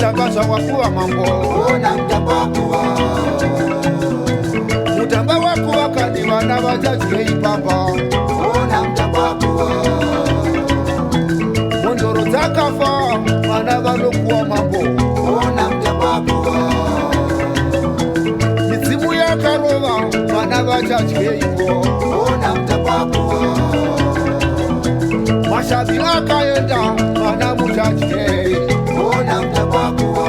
Mutamba Wakuva mambo. Ona Mutamba Wakuva. Mutamba Wakuva kandi vana vachadye ipapa. Ona Mutamba Wakuva. Mondoro dzakafa vana vanokuva mambo. Ona Mutamba Wakuva. Midzimu yakarova vana vachadye ipo. Ona Mutamba Wakuva. Mashavi akaenda vana muchadye. Ona Mutamba Wakuva.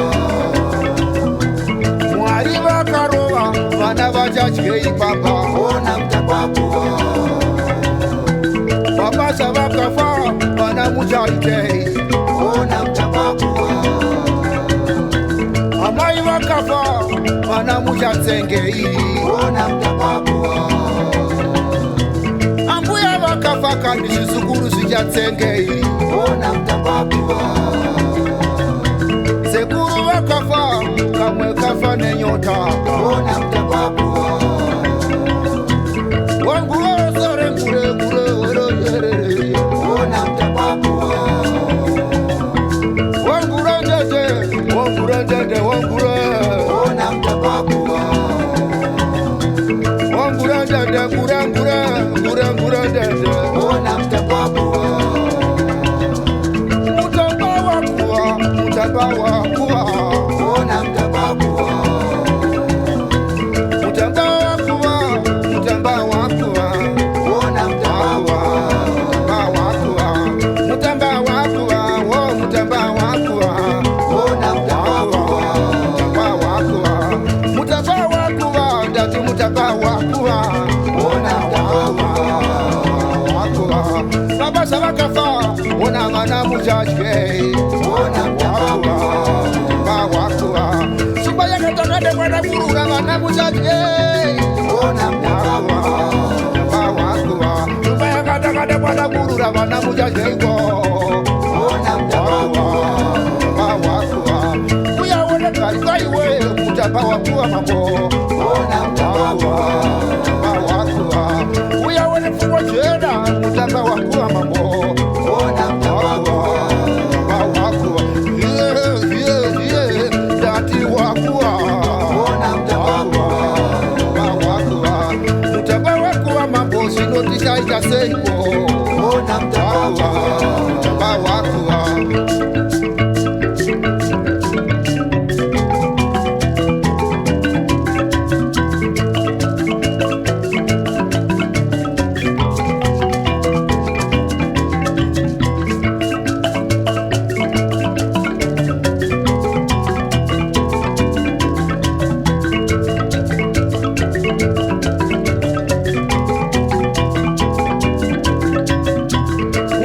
Mwari vakarova vana vachadye ipapa. Ona Mutamba Wakuva. Mabasa vakafa vana muchadye. Ona Mutamba Wakuva. Amai vakafa vana muchatsengei. Ona Mutamba Wakuva. Ambuya vakafa kandi zvizukuru zvichatsengei. Ona Mutamba Wakuva. Sekuru vakafa kamwe kafa nenyota. Ona Mutamba Wakuva. Wangure sore ngure ngure wereyerere. Ona Mutamba Wakuva. Wangure ndede wangure ndede wangure. Ona Mutamba Wakuva. Wangure ndede ngure ngure ngure ngure ndede. Ona Mutamba Wakuva. Mutamba Wakuva Mutamba Wakuva. Ona Mutamba Wakuva. Mutamba Wakuva Mutamba Wakuva. Ona Mutamba Wakuva. Mutamba Wakuva wo Mutamba Wakuva. Ona Mutamba Wakuva. Mutamba Wakuva ndati Mutamba Wakuva. Ona Mutamba Wakuva. Baba savakafa ona vana muchadye. Ona Mutamba Wakuva. Sumba yakataka mwana kurura vana muchadye. Ona Mutamba Wakuva. Sumba yakataka mwana kurura vana muchadye. Ona Mutamba Wakuva. Uyaone kaiwe Mutamba Wakuva mambo. Ona Mutamba Wakuva. Uyaone fungo jena Mutamba Wakuva mambo. Ona Mutamba Wakuva. Dati Wakuva. Ona Mutamba Wakuva. Mutamba Wakuva mambo sinotishaita seipo. Ona Mutamba Wakuva.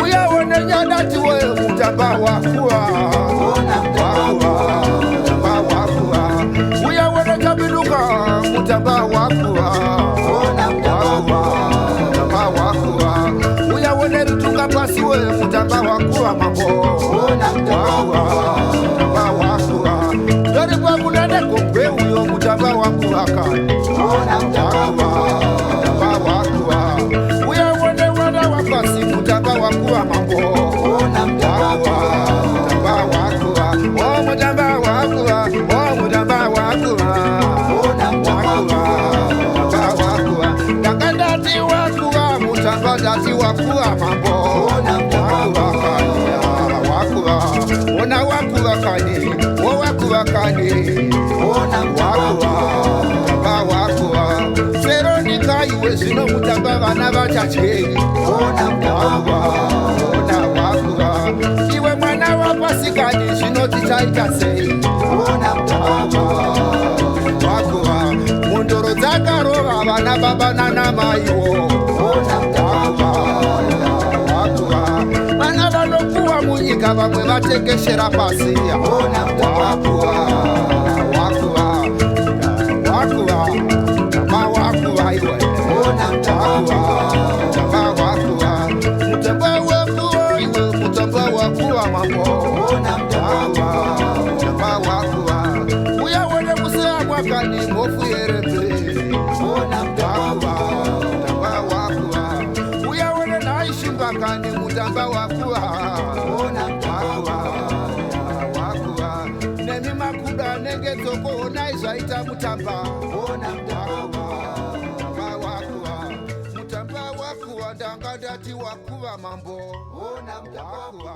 Uyaone nyadati we Mutamba Wakuva. Ona Mutamba Wakuva. Uyaone kabiduka Mutamba Wakuva. Ona Mutamba Wakuva. Uyaone rutunga pasi we Mutamba Wakuva mambo. Ona Mutamba Wakuva. Dori kwa kunene kumbe uyo Mutamba Wakuva kani. Ona Mutamba Wakuva. Uyaone wana wapasi Mutamba Wakuva mambo. Ona Mutamba Wakuva. Oh Mutamba Wakuva. Oh Mutamba Wakuva. Ona Mutamba Wakuva. Takandati Wakuva Mutamba dati Wakuva mambo. Ona Mutamba Wakuva. Ona Wakuva kani. Oh Wakuva kani. Ona Mutamba Wakuva. Veronica iwe zvino Mutamba vana vachadye. Ona Mutamba Wakuva. Iwe mwana wapasikani zvino tichaita sei. Ona Mutamba Wakuva. Mondoro dzakarova vana baba nana maiwo. Ona Mutamba Wakuva. Vana vanokuva munyika vamwe vatekeshera pasi. Ona Mutamba Wakuva. Wakuva iwe. Ona Mutamba Wakuva. Mutamba Wakuva iwe Mutamba Wakuva mambo. Ona Mutamba Wakuva. Uyaone kusea kwakani mofu yerebe. Ona Mutamba Wakuva. Uyaone naishunga kani Mutamba Wakuva. Ona Mutamba Wakuva. Twaita Mutamba. Ona Mutamba Wakuva. Mutamba Wakuva. Dangadati Wakuva mambo. Ona Mutamba